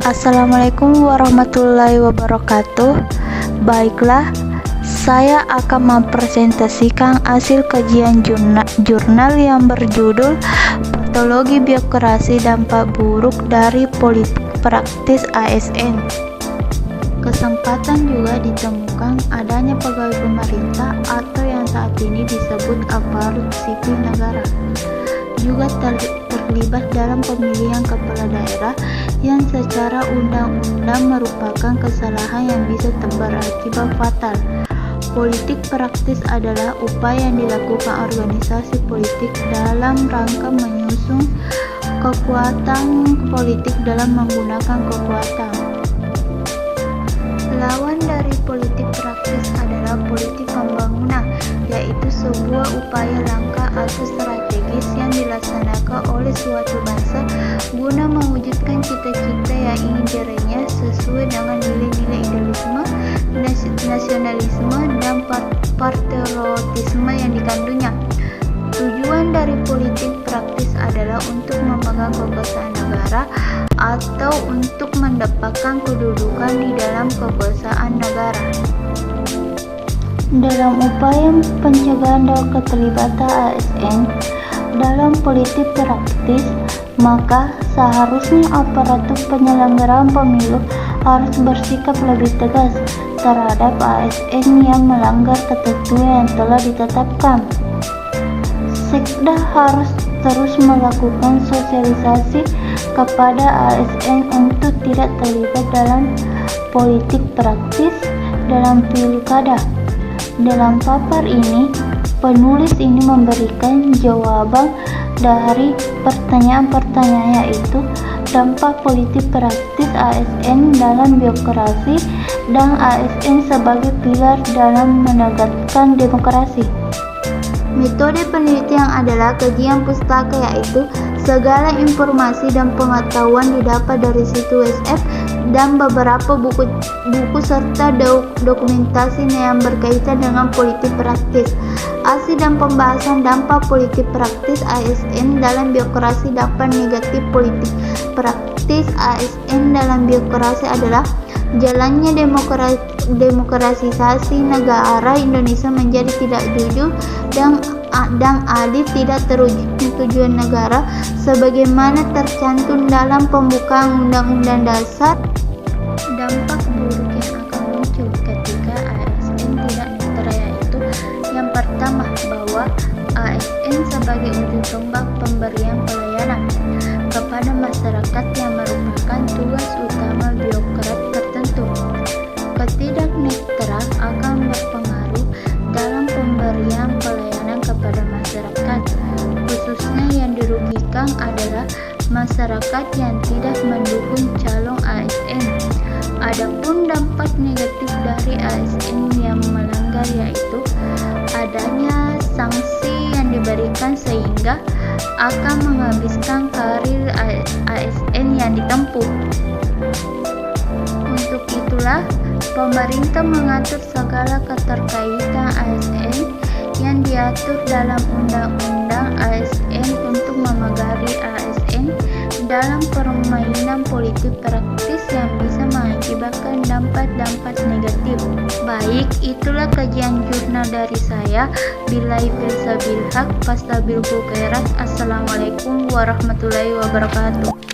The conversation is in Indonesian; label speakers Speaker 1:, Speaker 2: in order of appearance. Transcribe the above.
Speaker 1: Assalamualaikum warahmatullahi wabarakatuh. Baiklah, saya akan mempresentasikan hasil kajian jurnal yang berjudul Patologi Birokrasi Dampak Buruk dari Politik Praktis ASN. Kesempatan juga ditemukan adanya pegawai pemerintah atau yang saat ini disebut aparat sipil negara juga terlibat dalam pemilihan kepala daerah yang secara undang-undang merupakan kesalahan yang bisa berakibat fatal. Politik praktis adalah upaya yang dilakukan organisasi politik dalam rangka menyusun kekuatan politik dalam menggunakan kekuatan. Lawan dari politik praktis adalah politik pembangunan, yaitu sebuah upaya langkah atau strategis yang dilaksanakan oleh suatu bangsa guna mewujudkan cita-cita yang ingin diraihnya sesuai dengan nilai-nilai idealisme, nasionalisme, dan patriotisme yang dikandungnya. Tujuan dari politik praktis adalah untuk memegang kekuasaan negara atau untuk mendapatkan kedudukan di dalam kekuasaan negara. Dalam upaya pencegahan dan keterlibatan ASN dalam politik praktis, maka seharusnya aparatur penyelenggaraan pemilu harus bersikap lebih tegas terhadap ASN yang melanggar ketentuan yang telah ditetapkan. Sekda harus terus melakukan sosialisasi kepada ASN untuk tidak terlibat dalam politik praktis dalam pilkada. Dalam paper ini, penulis ini memberikan jawaban dari pertanyaan-pertanyaan, yaitu dampak politik praktis ASN dalam birokrasi dan ASN sebagai pilar dalam menegakkan demokrasi. Metode penelitian adalah kajian pustaka, yaitu segala informasi dan pengetahuan didapat dari situs web dan beberapa buku serta dokumentasi yang berkaitan dengan politik praktis. Hasil dan pembahasan dampak politik praktis ASN dalam birokrasi. Dampak negatif politik praktis ASN dalam birokrasi adalah jalannya demokratisasi negara Indonesia menjadi tidak jujur dan adil, tidak terwujudnya tujuan negara sebagaimana tercantum dalam pembukaan Undang-Undang Dasar. Dampak buruk yang akan muncul ketika ASN tidak netral, yaitu yang pertama, bahwa ASN sebagai ujung tombak pemberian pelayanan kepada masyarakat yang merupakan tugas utama birokrat tertentu. Ketidaknetral akan berpengaruh dalam pemberian pelayanan kepada masyarakat, khususnya yang dirugikan adalah masyarakat yang tidak mendukung calon ASN. Adapun dampak negatif dari ASN yang melanggar, yaitu adanya sanksi yang diberikan sehingga akan menghabiskan karir ASN yang ditempuh. Untuk itulah pemerintah mengatur segala keterkaitan ASN yang diatur dalam Undang-Undang ASN untuk memagari ASN dalam permainan politik praktis yang bisa mengakibatkan dampak-dampak negatif. Baik, itulah kajian jurnal dari saya. Billahi fil sabil haq, fastabiqul khairat. Assalamualaikum warahmatullahi wabarakatuh.